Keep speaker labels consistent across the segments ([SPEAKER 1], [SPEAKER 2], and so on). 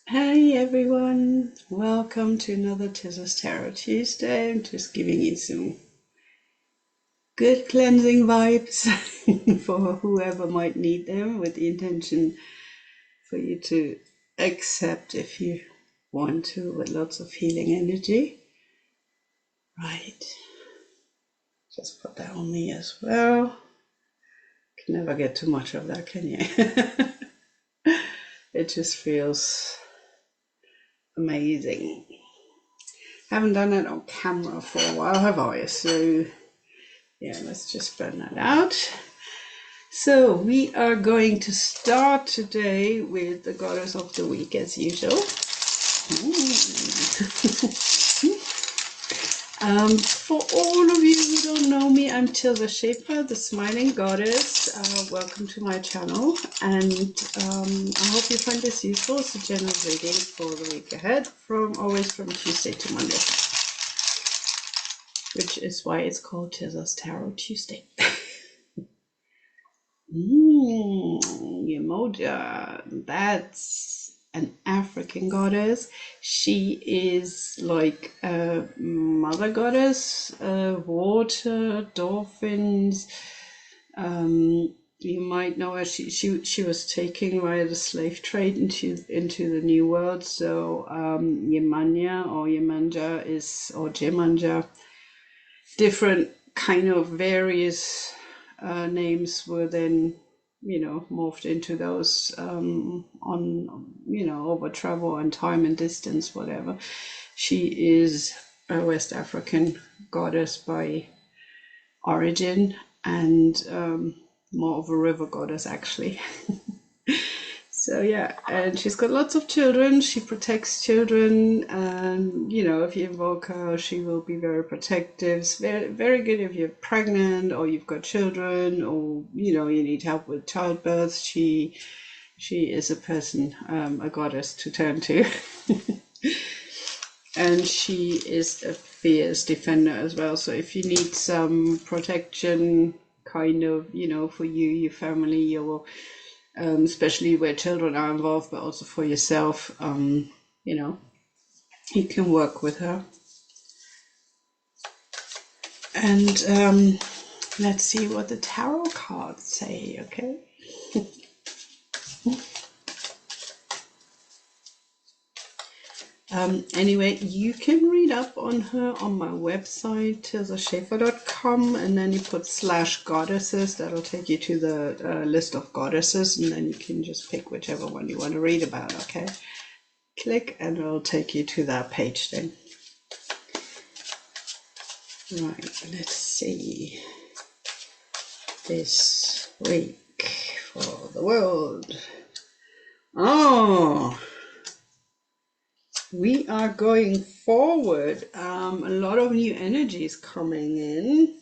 [SPEAKER 1] Hey everyone, welcome to another TIRZA'S Tarot Tuesday. I'm just giving you some good cleansing vibes for whoever might need them, with the intention for you to accept if you want to, with lots of healing energy. Right, just put that on me as well. Can never get too much of that, can you? It just feels amazing. Haven't done it on camera for a while, have I? So yeah, let's just burn that out. So we are going to start today with the goddess of the week as usual. For all of you who don't know me, I'm Tirza Schaefer, the smiling goddess. Welcome to my channel, and I hope you find this useful. It's a general reading for the week ahead, always from Tuesday to Monday, which is why it's called Tirza's Tarot Tuesday. Yemoja, that's an African goddess. She is like a mother goddess, water, dolphins. You might know her. She was taken via the slave trade into the New World. So Yemanja or Yemanja is, or Jemanja, different kind of various names were then, morphed into those on, over travel and time and distance, whatever. She is a West African goddess by origin, and more of a river goddess, actually. So yeah, and she's got lots of children. She protects children, and if you invoke her, she will be very protective. It's very, very good if you're pregnant or you've got children, or you need help with childbirth. She is a person, a goddess to turn to. And she is a fierce defender as well. So if you need some protection, kind of, for you, your family, especially where children are involved, but also for yourself, you can work with her. And let's see what the tarot cards say, okay? Anyway, you can read up on her on my website, TIRZASchaefer.com, and then you put /goddesses. That'll take you to the list of goddesses, and then you can just pick whichever one you want to read about, okay? Click and it'll take you to that page then. Right, let's see. This week for the world. Oh, we are going forward. A lot of new energy is coming in,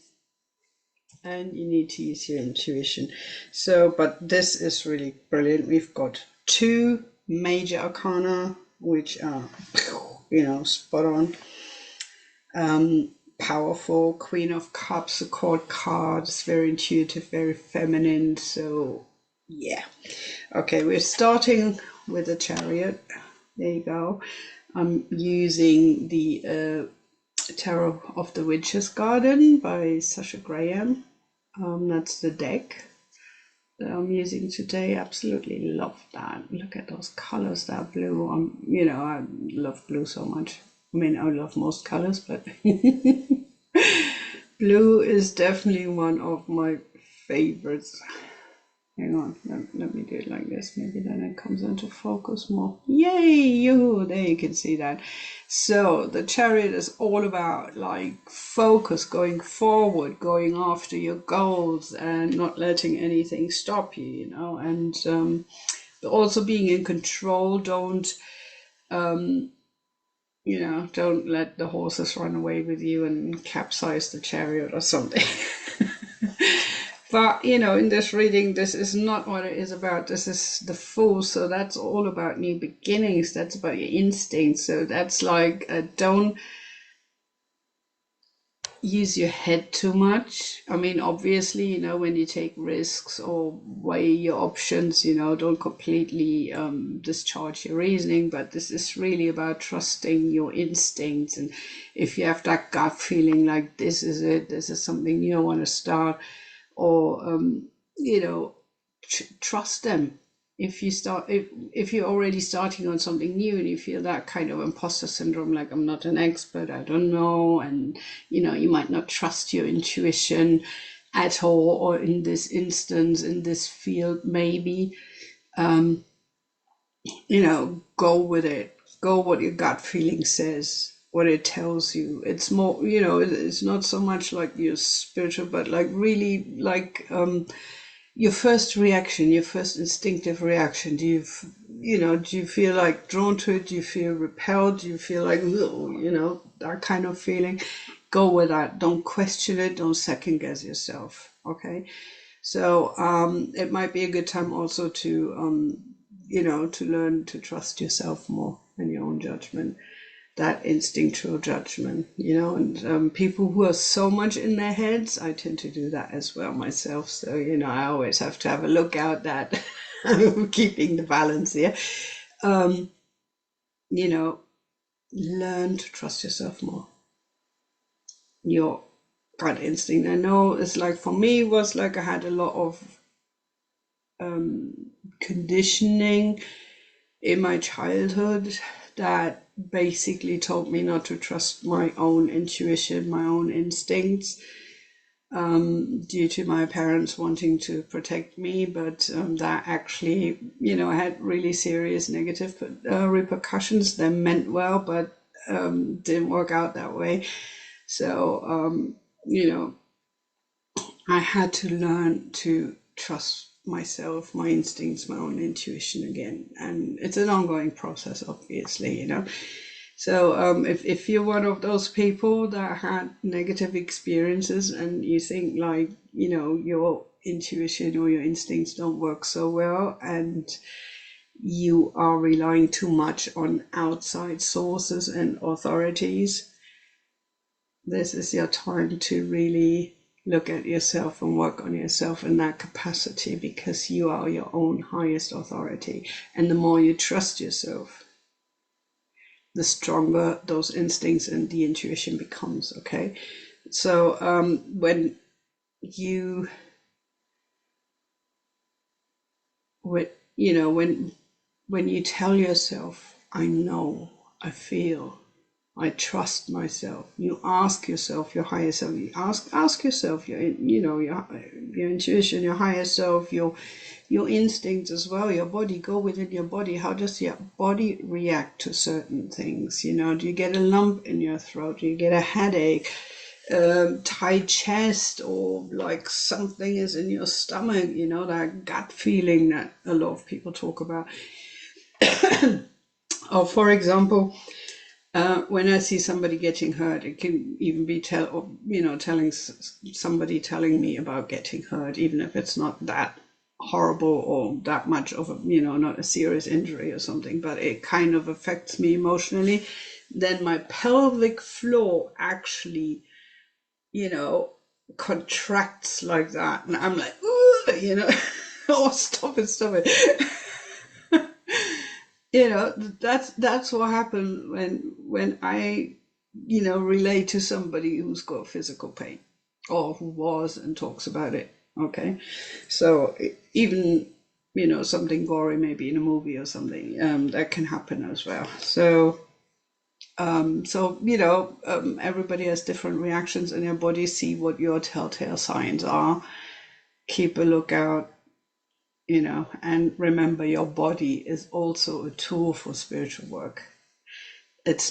[SPEAKER 1] and you need to use your intuition. So, but this is really brilliant. We've got two major arcana, which are, spot on. Powerful Queen of Cups, a court card. It's very intuitive, very feminine. So, yeah. Okay, we're starting with the Chariot. There you go. I'm using the Tarot of the Witch's Garden by Sasha Graham. That's the deck that I'm using today. Absolutely love that. Look at those colors, that blue. I love blue so much. I mean, I love most colors, but blue is definitely one of my favorites. Hang on, let me do it like this. Maybe then it comes into focus more. Yay, you! There you can see that. So the Chariot is all about like focus, going forward, going after your goals, and not letting anything stop you. And also being in control. Don't let the horses run away with you and capsize the chariot or something. But, in this reading, this is not what it is about. This is the Fool. So that's all about new beginnings. That's about your instincts. So that's like, don't use your head too much. I mean, obviously, when you take risks or weigh your options, don't completely discharge your reasoning, but this is really about trusting your instincts. And if you have that gut feeling like this is it, this is something you want to start, or, trust them. If you're already starting on something new and you feel that kind of imposter syndrome, like I'm not an expert, I don't know, and you might not trust your intuition at all, or in this instance, in this field, maybe, go with it. Go what your gut feeling says, what it tells you. It's more, it's not so much like your spiritual, but like really like your first reaction, your first instinctive reaction. Do you feel like drawn to it? Do you feel repelled? Do you feel like, that kind of feeling? Go with that. Don't question it. Don't second guess yourself. Okay. So it might be a good time also to, to learn to trust yourself more and your own judgment, that instinctual judgment, and people who are so much in their heads, I tend to do that as well myself. So, I always have to have a look out that I'm keeping the balance here. Learn to trust yourself more. Your gut instinct. I know it's like, for me, it was like I had a lot of conditioning in my childhood that basically told me not to trust my own intuition, my own instincts, due to my parents wanting to protect me. But that actually, had really serious negative repercussions. They meant well, but didn't work out that way. So, I had to learn to trust myself, my instincts, my own intuition again. And it's an ongoing process, obviously, So if you're one of those people that had negative experiences and you think like, your intuition or your instincts don't work so well, and you are relying too much on outside sources and authorities, this is your time to really look at yourself and work on yourself in that capacity, because you are your own highest authority. And the more you trust yourself, the stronger those instincts and the intuition becomes. Okay. So when you tell yourself, I know, I feel, I trust myself, you ask yourself, your higher self, you ask yourself your intuition, your higher self, your instincts as well, your body. Go within your body. How does your body react to certain things? Do you get a lump in your throat? Do you get a headache, tight chest, or like something is in your stomach? That gut feeling that a lot of people talk about. Or, for example, when I see somebody getting hurt, it can even be telling somebody telling me about getting hurt, even if it's not that horrible or that much of a, not a serious injury or something, but it kind of affects me emotionally. Then my pelvic floor actually, contracts like that, and I'm like, ooh, oh, stop it. That's what happened when I, relate to somebody who's got physical pain, or who was and talks about it. Okay. So even, something gory, maybe in a movie or something, that can happen as well. So, everybody has different reactions in your body. See what your telltale signs are. Keep a lookout. And remember, your body is also a tool for spiritual work. It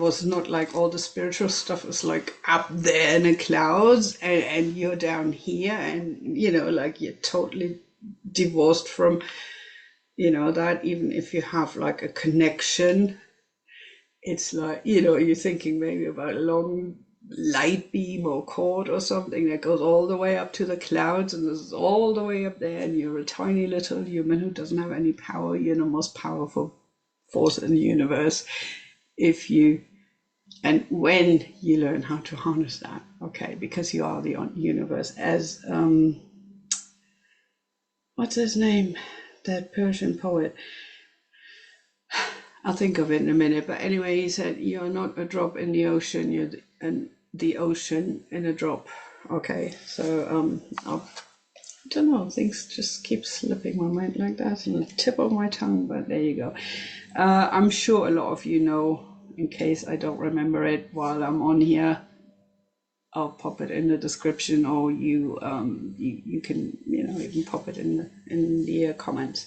[SPEAKER 1] was not like all the spiritual stuff is like up there in the clouds, and you're down here, and like you're totally divorced from that. Even if you have like a connection, it's like, you're thinking maybe about a long light beam or cord or something that goes all the way up to the clouds, and this is all the way up there, and you're a tiny little human who doesn't have any power. You're the most powerful force in the universe if you And when you learn how to harness that, okay, because you are the universe, as what's his name, that Persian poet, I'll think of it in a minute, but anyway, he said, you're not a drop in the ocean, you're the ocean in a drop. Okay, so I don't know, things just keep slipping my mind like that on the tip of my tongue, but there you go. I'm sure a lot of you know, in case I don't remember it while I'm on here, I'll pop it in the description, or you can, you can pop it in the comments.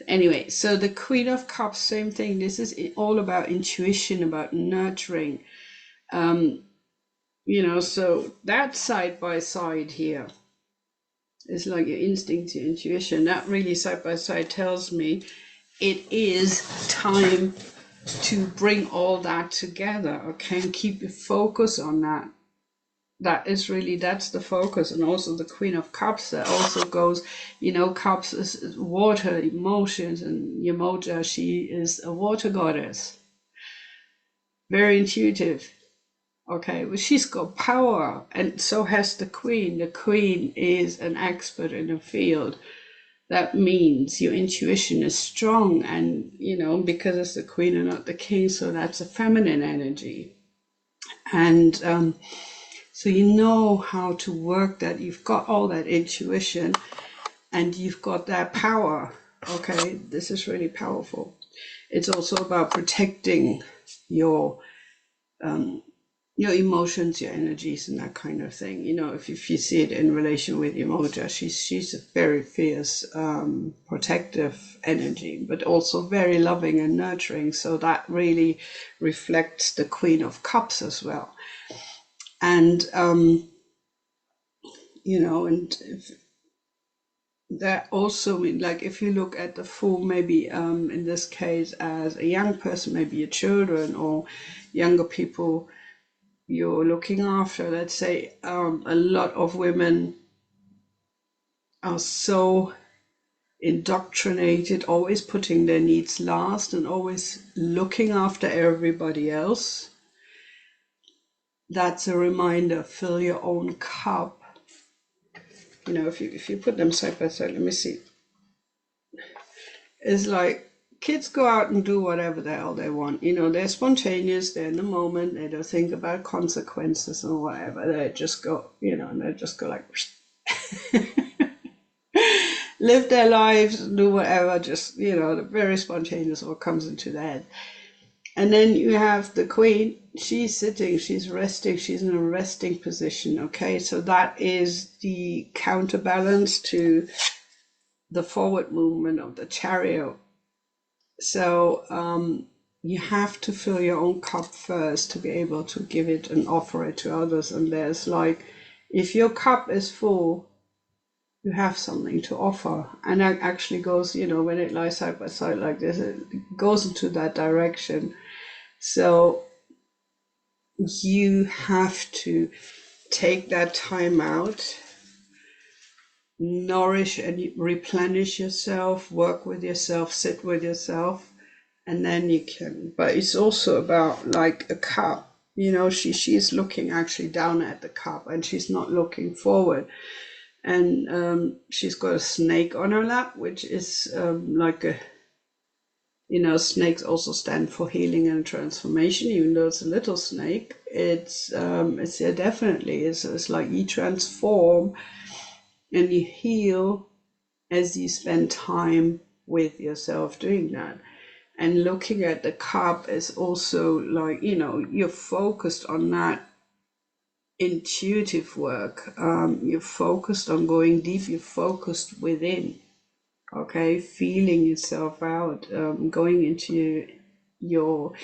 [SPEAKER 1] Anyway, so the Queen of Cups, same thing. This is all about intuition, about nurturing. So that side by side here is like your instinct, your intuition. That really side by side tells me it is time to bring all that together, okay, and keep your focus on that. That's the focus. And also the Queen of Cups, that also goes, cups is water, emotions, and Yemoja, she is a water goddess, very intuitive. Okay, well, she's got power, and so has the Queen. The Queen is an expert in a field. That means your intuition is strong, and because it's the Queen and not the King, so that's a feminine energy. And so you know how to work that. You've got all that intuition and you've got that power. Okay, this is really powerful. It's also about protecting your emotions, your energies, and that kind of thing. If you see it in relation with Yemoja, she's a very fierce, protective energy, but also very loving and nurturing. So that really reflects the Queen of Cups as well. And and that also means, like, if you look at the Fool, maybe in this case as a young person, maybe your children or younger people you're looking after, let's say, a lot of women are so indoctrinated, always putting their needs last and always looking after everybody else. That's a reminder, fill your own cup. If you put them side by side, let me see. It's like kids go out and do whatever the hell they want. They're spontaneous, they're in the moment, they don't think about consequences or whatever. They just go, and they just go like, live their lives, do whatever, just, they're very spontaneous, what comes into their head. And then you have the Queen, she's sitting, she's resting, she's in a resting position, okay? So that is the counterbalance to the forward movement of the Chariot. So you have to fill your own cup first to be able to give it and offer it to others. And there's like, if your cup is full, you have something to offer. And that actually goes, when it lies side by side like this, it goes into that direction. So you have to take that time out, nourish and replenish yourself, work with yourself, sit with yourself, and then you can. But it's also about like a cup, she's looking actually down at the cup and she's not looking forward. And she's got a snake on her lap, which is like a, snakes also stand for healing and transformation. Even though it's a little snake, it's definitely it's like you transform and you heal as you spend time with yourself doing that. And looking at the cup is also like, you're focused on that intuitive work. You're focused on going deep, you're focused within. Okay, feeling yourself out, going into your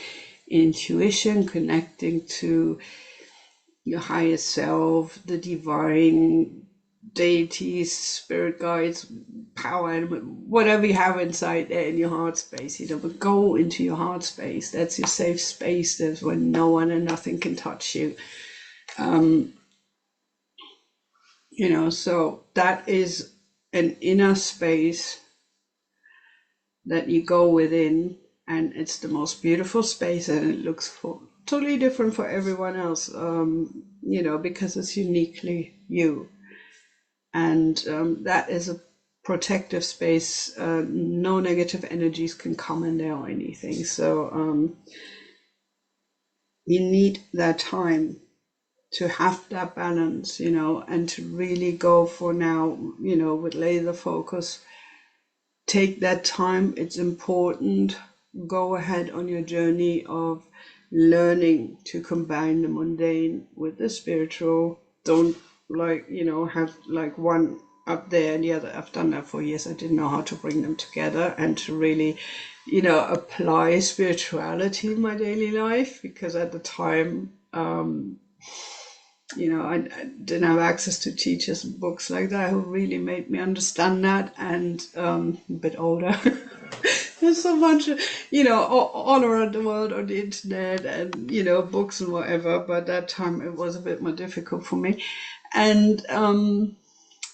[SPEAKER 1] intuition, connecting to your higher self, the divine, deities, spirit guides, power, whatever you have inside there in your heart space, but go into your heart space. That's your safe space. That's when no one and nothing can touch you. So that is an inner space that you go within and it's the most beautiful space, and it looks totally different for everyone else, you know, because it's uniquely you. And that is a protective space. No negative energies can come in there or anything. So you need that time to have that balance, you know, and to really go for now, you know, with laser focus. Take that time. It's important. Go ahead on your journey of learning to combine the mundane with the spiritual. Don't, like, you know, have like one up there and the other. I've done that for years. I didn't know how to bring them together and to really, you know, apply spirituality in my daily life, because at the time, you know, I didn't have access to teachers and books like that who really made me understand that. And a bit older. There's so much, you know, all around the world on the internet and, you know, books and whatever. But that time it was a bit more difficult for me. And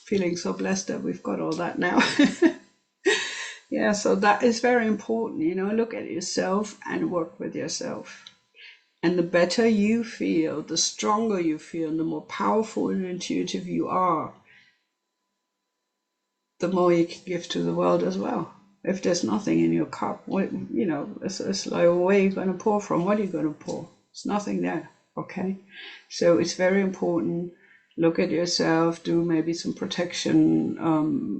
[SPEAKER 1] feeling so blessed that we've got all that now. Yeah, so that is very important, you know, look at yourself and work with yourself. And the better you feel, the stronger you feel, and the more powerful and intuitive you are, the more you can give to the world as well. If there's nothing in your cup, what, you know, it's like, where are you going to pour from? What are you going to pour? There's nothing there, okay? So it's very important. Look at yourself, do maybe some protection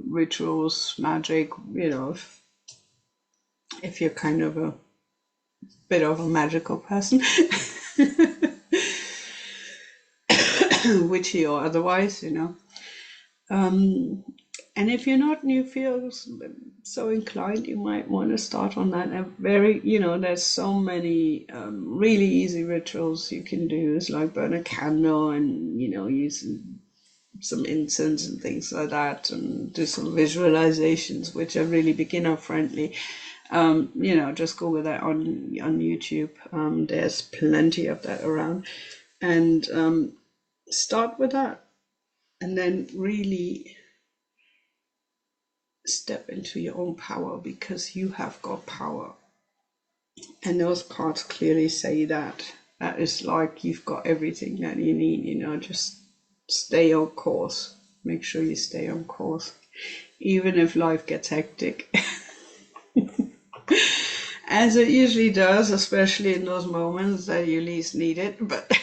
[SPEAKER 1] rituals, magic, you know, if you're kind of a bit of a magical person, witchy or otherwise, you know. And if you're not, and you feel so inclined, you might want to start on that. And very, you know, there's so many really easy rituals you can do. It's like burn a candle and, you know, use some incense and things like that, and do some visualizations, which are really beginner friendly. You know, just go with that on YouTube. There's plenty of that around, and start with that, and then really step into your own power, because you have got power. And those cards clearly say that. That is like you've got everything that you need, you know, just stay on course. Make sure you stay on course, even if life gets hectic. As it usually does, especially in those moments that you least need it. But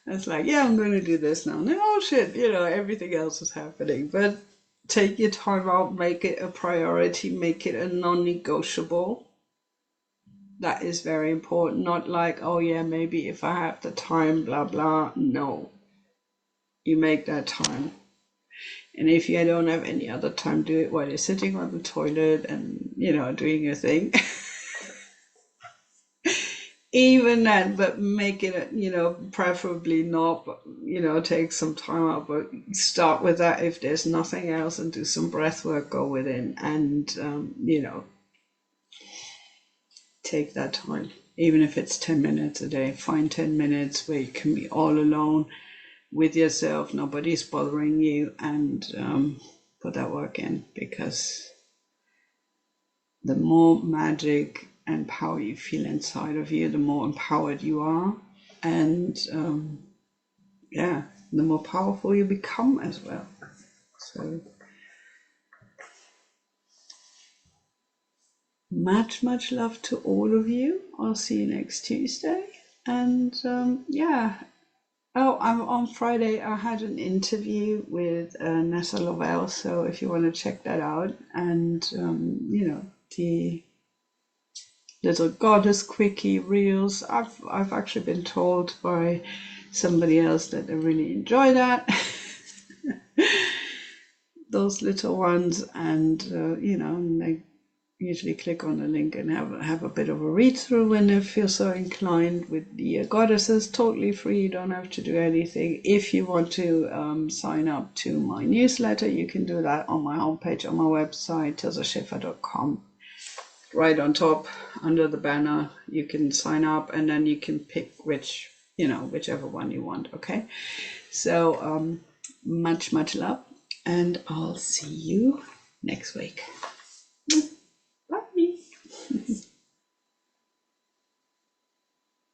[SPEAKER 1] it's like, yeah, I'm going to do this now. And then, oh shit, you know, everything else is happening. But take your time out, make it a priority, make it a non-negotiable. That is very important. Not like, oh yeah, maybe if I have the time, blah, blah. No. You make that time. And if you don't have any other time, do it while you're sitting on the toilet and, you know, doing your thing. Even that, but make it, you know, preferably not, but, you know, take some time out, but start with that if there's nothing else, and do some breath work, go within, and, you know, take that time. Even if it's 10 minutes a day, find 10 minutes where you can be all alone with yourself, nobody's bothering you, and put that work in, because the more magic and power you feel inside of you, the more empowered you are, and yeah, the more powerful you become as well. So much love to all of you. I'll see you next Tuesday, and yeah. Oh, I'm on Friday. I had an interview with Nessa Lovell, so if you want to check that out, and you know, the little goddess quickie reels. I've actually been told by somebody else that they really enjoy that. Those little ones, and you know, and they usually click on the link and have a bit of a read through when they feel so inclined with the goddesses. Totally free, you don't have to do anything. If you want to sign up to my newsletter, you can do that on my homepage, on my website, TIRZA'Schaefer.com. Right on top, under the banner, you can sign up, and then you can pick which, you know, whichever one you want. Okay, so much love, and I'll see you next week.